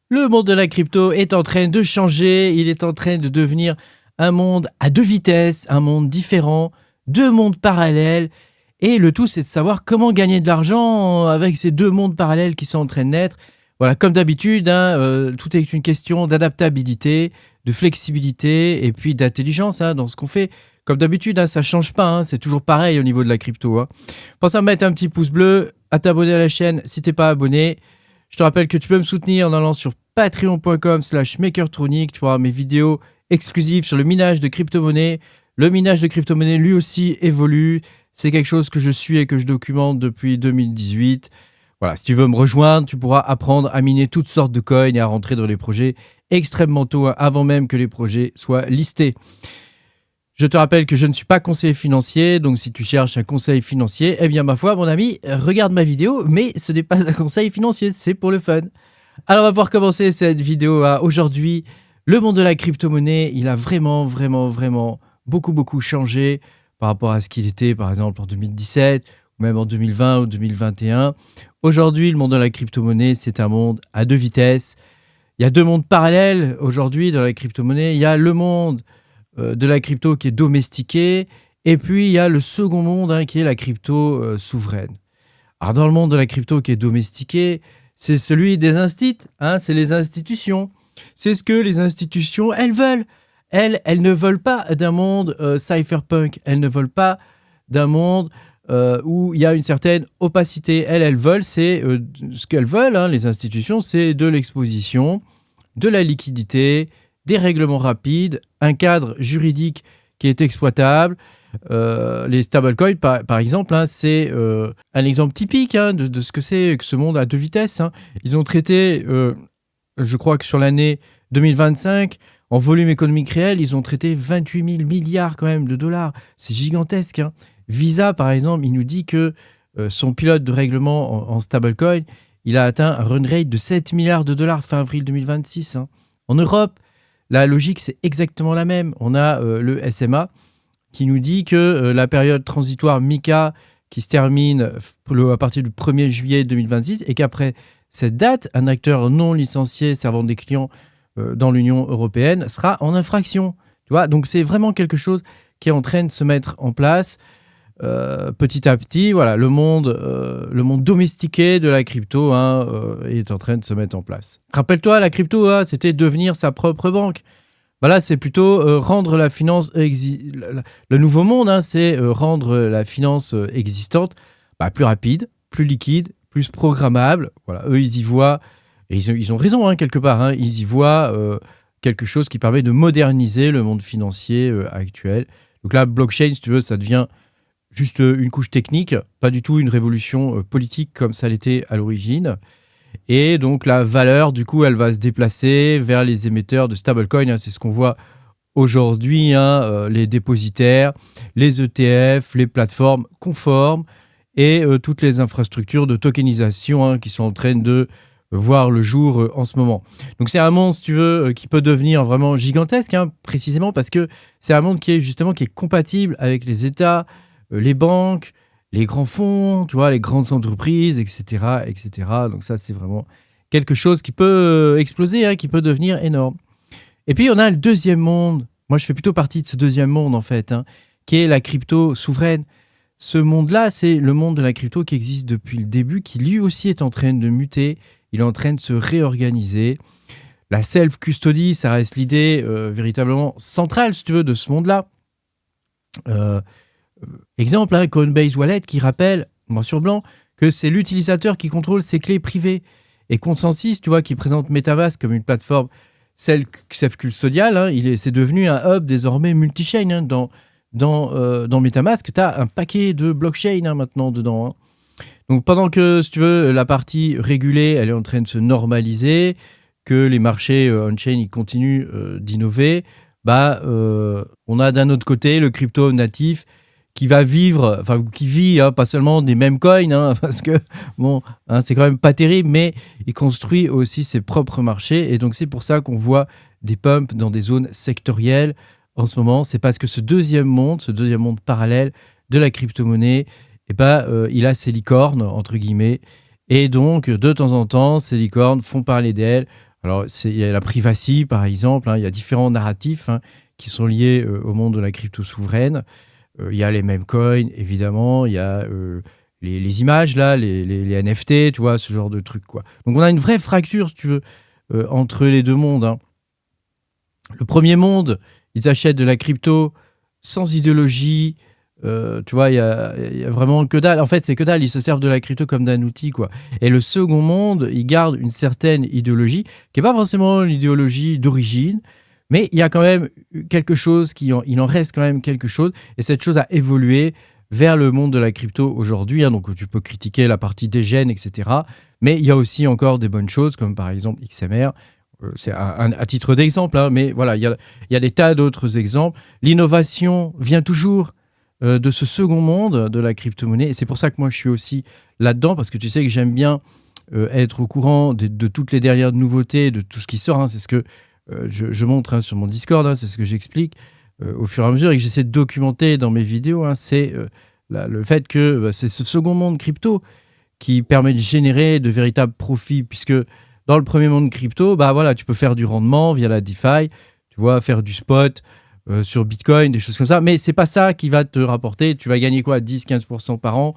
Le monde de la crypto est en train de changer, il est en train de devenir un monde à deux vitesses, un monde différent, deux mondes parallèles. Et le tout, c'est de savoir comment gagner de l'argent avec ces deux mondes parallèles qui sont en train de naître. Voilà, comme d'habitude, tout est une question d'adaptabilité, de flexibilité et puis d'intelligence dans ce qu'on fait. Comme d'habitude, ça ne change pas, c'est toujours pareil au niveau de la crypto. Pense à mettre un petit pouce bleu, à t'abonner à la chaîne si tu n'es pas abonné. Je te rappelle que tu peux me soutenir en allant sur patreon.com/makertronic. Tu auras mes vidéos exclusives sur le minage de crypto-monnaies. Le minage de crypto-monnaies, lui aussi, évolue. C'est quelque chose que je suis et que je documente depuis 2018. Voilà, si tu veux me rejoindre, tu pourras apprendre à miner toutes sortes de coins et à rentrer dans les projets extrêmement tôt, avant même que les projets soient listés. Je te rappelle que je ne suis pas conseiller financier, donc si tu cherches un conseil financier, eh bien ma foi, mon ami, regarde ma vidéo, mais ce n'est pas un conseil financier, c'est pour le fun. Alors on va pouvoir commencer cette vidéo aujourd'hui. Le monde de la crypto-monnaie, il a vraiment beaucoup changé par rapport à ce qu'il était par exemple en 2017, ou même en 2020 ou 2021. Aujourd'hui, le monde de la crypto-monnaie, c'est un monde à deux vitesses. Il y a deux mondes parallèles aujourd'hui dans la crypto-monnaie. Il y a le monde de la crypto qui est domestiquée, et puis il y a le second monde qui est la crypto souveraine. Alors dans le monde de la crypto qui est domestiquée, c'est celui des instituts, c'est les institutions. C'est ce que les institutions, elles veulent. Elles ne veulent pas d'un monde cypherpunk, elles ne veulent pas d'un monde où il y a une certaine opacité. Elles veulent, ce qu'elles veulent, les institutions, c'est de l'exposition, de la liquidité, des règlements rapides, un cadre juridique qui est exploitable. Les stablecoins, par exemple, c'est un exemple typique de ce que c'est que ce monde à deux vitesses. Ils ont traité, je crois que sur l'année 2025, en volume économique réel, ils ont traité 28 000 milliards quand même de dollars. C'est gigantesque. Visa, par exemple, il nous dit que son pilote de règlement en stablecoin, il a atteint un run rate de 7 milliards de dollars fin avril 2026. En Europe, la logique, c'est exactement la même. On a le SMA qui nous dit que la période transitoire MiCA qui se termine à partir du 1er juillet 2026 et qu'après cette date, un acteur non licencié servant des clients dans l'Union européenne sera en infraction. Tu vois, donc c'est vraiment quelque chose qui est en train de se mettre en place petit à petit. Voilà, le monde domestiqué de la crypto est en train de se mettre en place. Rappelle-toi, la crypto, c'était devenir sa propre banque. Là, c'est plutôt rendre la finance... Le nouveau monde, c'est rendre la finance existante plus rapide, plus liquide, plus programmable. Voilà, eux, ils y voient... Et ils ont raison, quelque part. Ils y voient quelque chose qui permet de moderniser le monde financier actuel. Donc là, blockchain, si tu veux, ça devient juste une couche technique, pas du tout une révolution politique comme ça l'était à l'origine. Et donc la valeur, du coup, elle va se déplacer vers les émetteurs de stablecoin. C'est ce qu'on voit aujourd'hui, les dépositaires, les ETF, les plateformes conformes et toutes les infrastructures de tokenisation qui sont en train de voir le jour en ce moment. Donc c'est un monde, si tu veux, qui peut devenir vraiment gigantesque, précisément parce que c'est un monde qui est compatible avec les États, les banques, les grands fonds, tu vois, les grandes entreprises, etc., etc. Donc ça, c'est vraiment quelque chose qui peut exploser, qui peut devenir énorme. Et puis, on a le deuxième monde. Moi, je fais plutôt partie de ce deuxième monde, en fait, qui est la crypto souveraine. Ce monde-là, c'est le monde de la crypto qui existe depuis le début, qui lui aussi est en train de muter. Il est en train de se réorganiser. La self-custody, ça reste l'idée véritablement centrale, si tu veux, de ce monde-là. Exemple, Coinbase Wallet qui rappelle, noir sur blanc, que c'est l'utilisateur qui contrôle ses clés privées. Et Consensus, tu vois, qui présente MetaMask comme une plateforme self-custodiale, c'est devenu un hub désormais multi-chain. Dans MetaMask, tu as un paquet de blockchain maintenant dedans. Donc pendant que, si tu veux, la partie régulée, elle est en train de se normaliser, que les marchés on-chain ils continuent d'innover, on a d'un autre côté le crypto natif qui va vivre, qui vit pas seulement des mêmes coins, parce que c'est quand même pas terrible, mais il construit aussi ses propres marchés. Et donc c'est pour ça qu'on voit des pumps dans des zones sectorielles en ce moment. C'est parce que ce deuxième monde parallèle de la crypto-monnaie, il a ses licornes, entre guillemets. Et donc, de temps en temps, ces licornes font parler d'elles. Alors, il y a la privacy, par exemple, hein, il y a différents narratifs hein, qui sont liés au monde de la crypto souveraine. Il y a les meme coins, évidemment, il y a les images, là, les NFT, tu vois, ce genre de trucs, quoi. Donc, on a une vraie fracture, si tu veux, entre les deux mondes. Hein. Le premier monde, ils achètent de la crypto sans idéologie. Tu vois, il y a vraiment que dalle. En fait, c'est que dalle. Ils se servent de la crypto comme d'un outil, quoi. Et le second monde, il garde une certaine idéologie, qui n'est pas forcément l'idéologie d'origine, mais il y a quand même quelque chose, il en reste quand même quelque chose. Et cette chose a évolué vers le monde de la crypto aujourd'hui. Hein, donc, tu peux critiquer la partie des gènes, etc. Mais il y a aussi encore des bonnes choses, comme par exemple XMR. C'est à titre d'exemple, hein, mais voilà, il y a des tas d'autres exemples. L'innovation vient toujours de ce second monde de la crypto-monnaie. Et c'est pour ça que moi, je suis aussi là-dedans, parce que tu sais que j'aime bien être au courant de toutes les dernières nouveautés, de tout ce qui sort. Hein. C'est ce que je montre hein, sur mon Discord, hein, c'est ce que j'explique au fur et à mesure et que j'essaie de documenter dans mes vidéos. Hein, c'est le fait que c'est ce second monde crypto qui permet de générer de véritables profits, puisque dans le premier monde crypto, bah voilà, tu peux faire du rendement via la DeFi, tu vois, faire du spot sur Bitcoin, des choses comme ça. Mais c'est pas ça qui va te rapporter. Tu vas gagner quoi, 10-15% par an.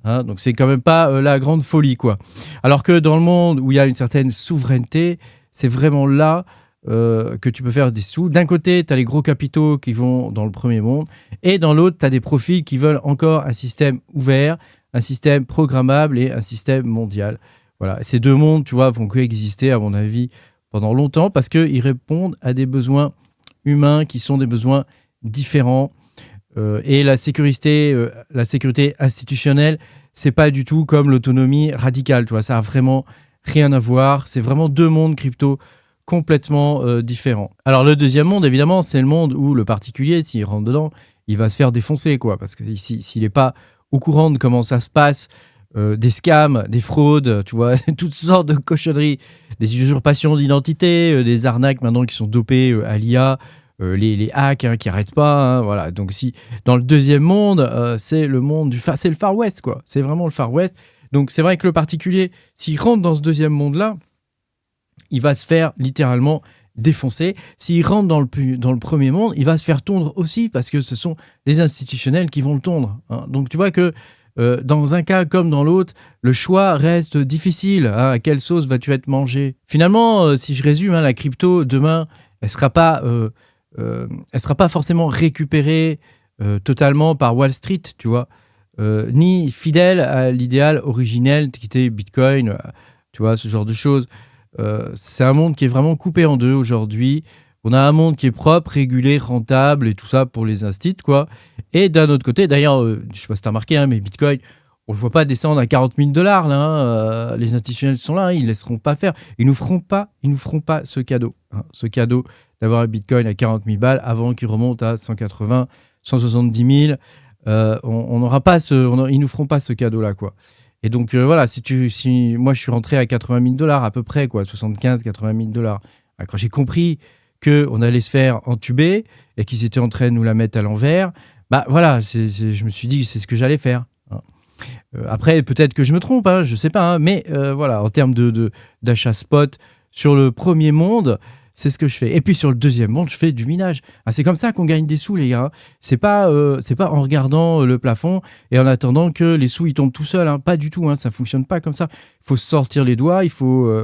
Hein, donc c'est quand même pas la grande folie, quoi. Alors que dans le monde où il y a une certaine souveraineté, c'est vraiment là que tu peux faire des sous. D'un côté, tu as les gros capitaux qui vont dans le premier monde, et dans l'autre, tu as des profils qui veulent encore un système ouvert, un système programmable et un système mondial. Voilà, ces deux mondes, tu vois, vont coexister, à mon avis, pendant longtemps parce qu'ils répondent à des besoins humains qui sont des besoins différents. Et la sécurité institutionnelle, c'est pas du tout comme l'autonomie radicale, tu vois, ça a vraiment rien à voir. C'est vraiment deux mondes crypto complètement différents. Alors le deuxième monde, évidemment, c'est le monde où le particulier, s'il rentre dedans, il va se faire défoncer, quoi, parce que s'il n'est pas au courant de comment ça se passe, des scams, des fraudes, tu vois, toutes sortes de cochonneries, des usurpations d'identité, des arnaques maintenant qui sont dopées à l'IA, les hacks hein, qui n'arrêtent pas. Hein, voilà. Donc si dans le deuxième monde, c'est le monde c'est le Far West, quoi. C'est vraiment le Far West. Donc c'est vrai que le particulier, s'il rentre dans ce deuxième monde-là, il va se faire littéralement défoncer. S'il rentre dans le premier monde, il va se faire tondre aussi parce que ce sont les institutionnels qui vont le tondre. Hein. Donc tu vois que dans un cas comme dans l'autre, le choix reste difficile. Hein, à quelle sauce vas-tu être mangé ? Finalement, si je résume, hein, la crypto, demain, elle sera pas forcément récupérée totalement par Wall Street, tu vois, ni fidèle à l'idéal originel qui était Bitcoin, tu vois, ce genre de choses. C'est un monde qui est vraiment coupé en deux aujourd'hui. On a un monde qui est propre, régulé, rentable et tout ça pour les instituts, quoi. Et d'un autre côté, d'ailleurs, je ne sais pas si tu as remarqué, hein, mais Bitcoin, on ne le voit pas descendre à 40 000 $. Là, hein. Les institutionnels sont là, hein, ils ne laisseront pas faire. Ils ne nous feront pas ce cadeau. Hein, ce cadeau d'avoir un Bitcoin à 40 000 balles avant qu'il remonte à 180, 170 000. On n'aura pas ils ne nous feront pas ce cadeau-là, quoi. Et donc, voilà, si moi, je suis rentré à 80 000 $ à peu près, quoi, 75, 80 000 $. Quand j'ai compris qu'on allait se faire entuber et qu'ils étaient en train de nous la mettre à l'envers, bah voilà, je me suis dit que c'est ce que j'allais faire. Hein. Après, peut-être que je me trompe, hein, je sais pas, hein, mais voilà, en termes d'achat spot sur le premier monde, c'est ce que je fais. Et puis sur le deuxième monde, je fais du minage. Ah, c'est comme ça qu'on gagne des sous, les gars. C'est pas en regardant le plafond et en attendant que les sous ils tombent tout seuls. Hein. Pas du tout. Hein. Ça fonctionne pas comme ça. Il faut se sortir les doigts.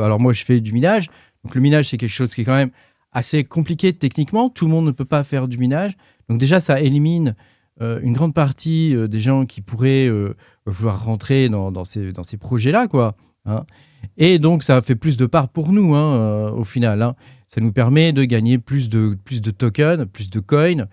Alors moi, je fais du minage. Donc le minage, c'est quelque chose qui est quand même assez compliqué techniquement. Tout le monde ne peut pas faire du minage. Donc déjà, ça élimine une grande partie des gens qui pourraient vouloir rentrer dans ces projets-là, quoi. Hein. Et donc, ça fait plus de parts pour nous, hein, au final. Hein. Ça nous permet de gagner plus de tokens, plus de coins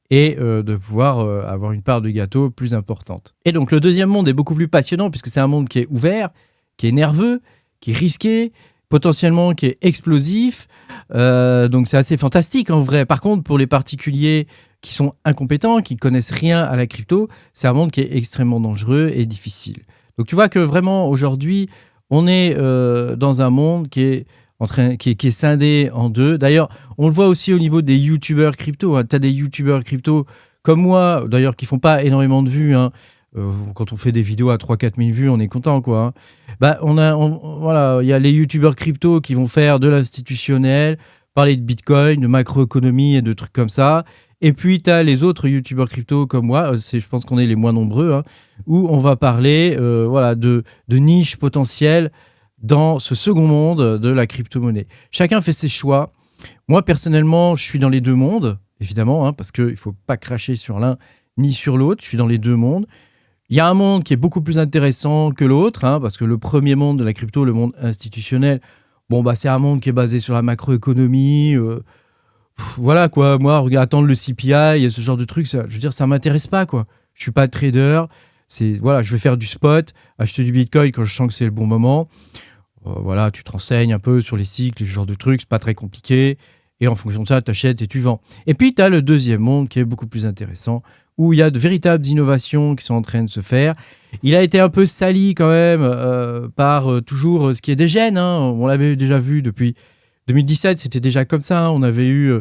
et de pouvoir avoir une part de gâteau plus importante. Et donc, le deuxième monde est beaucoup plus passionnant puisque c'est un monde qui est ouvert, qui est nerveux, qui est risqué, potentiellement qui est explosif. Donc, c'est assez fantastique en vrai. Par contre, pour les particuliers qui sont incompétents, qui connaissent rien à la crypto, c'est un monde qui est extrêmement dangereux et difficile. Donc, tu vois que vraiment, aujourd'hui, on est dans un monde qui est scindé en deux. D'ailleurs, on le voit aussi au niveau des youtubeurs crypto. Hein. Tu as des youtubeurs crypto comme moi, d'ailleurs, qui font pas énormément de vues, hein, Quand on fait des vidéos à 3-4 000 vues, on est content, quoi, hein. Bah, voilà, il y a les youtubeurs crypto qui vont faire de l'institutionnel, parler de Bitcoin, de macroéconomie et de trucs comme ça. Et puis, tu as les autres youtubeurs crypto comme moi, je pense qu'on est les moins nombreux, hein, où on va parler voilà, de niches potentielles dans ce second monde de la crypto-monnaie. Chacun fait ses choix. Moi, personnellement, je suis dans les deux mondes, évidemment, hein, parce qu'il ne faut pas cracher sur l'un ni sur l'autre. Je suis dans les deux mondes. Il y a un monde qui est beaucoup plus intéressant que l'autre, hein, parce que le premier monde de la crypto, le monde institutionnel, bon, bah, c'est un monde qui est basé sur la macroéconomie. Voilà, quoi. Moi, regarde, attendre le CPI et ce genre de trucs, ça, je veux dire, ça m'intéresse pas, quoi. Je suis pas trader. Voilà, je vais faire du spot, acheter du Bitcoin quand je sens que c'est le bon moment. Voilà, tu te renseignes un peu sur les cycles, ce genre de trucs, c'est pas très compliqué. Et en fonction de ça, tu achètes et tu vends. Et puis, tu as le deuxième monde qui est beaucoup plus intéressant, où il y a de véritables innovations qui sont en train de se faire. Il a été un peu sali quand même par toujours ce qui est des gènes, hein. On l'avait déjà vu depuis 2017, c'était déjà comme ça, hein. On avait eu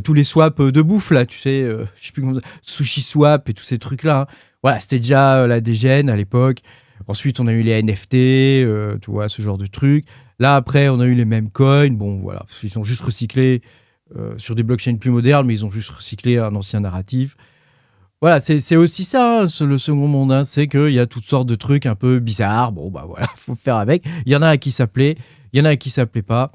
tous les swaps de bouffe, là, tu sais, je sais plus comment ça, Sushi Swap et tous ces trucs-là, hein. Voilà, c'était déjà la dégène à l'époque. Ensuite, on a eu les NFT, tu vois, ce genre de trucs. Là, après, on a eu les mêmes coins. Bon, voilà, ils sont juste recyclés sur des blockchains plus modernes, mais ils ont juste recyclé un ancien narratif. Voilà, c'est aussi ça, hein, le second monde, hein, c'est qu'il y a toutes sortes de trucs un peu bizarres. Bon, bah voilà, faut faire avec. Il y en a à qui ça plaît, il y en a à qui ça plaît pas.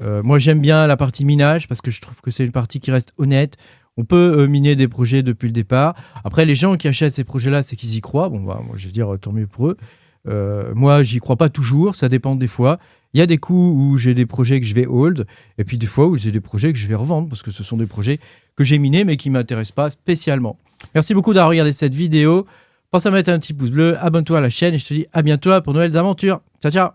Moi, j'aime bien la partie minage parce que je trouve que c'est une partie qui reste honnête. On peut miner des projets depuis le départ. Après, les gens qui achètent ces projets-là, c'est qu'ils y croient. Bon, bah, moi, je veux dire, tant mieux pour eux. Moi, j'y crois pas toujours. Ça dépend des fois. Il y a des coups où j'ai des projets que je vais hold, et puis des fois où j'ai des projets que je vais revendre parce que ce sont des projets que j'ai minés mais qui m'intéressent pas spécialement. Merci beaucoup d'avoir regardé cette vidéo. Pense à mettre un petit pouce bleu, abonne-toi à la chaîne et je te dis à bientôt pour de nouvelles aventures. Ciao, ciao!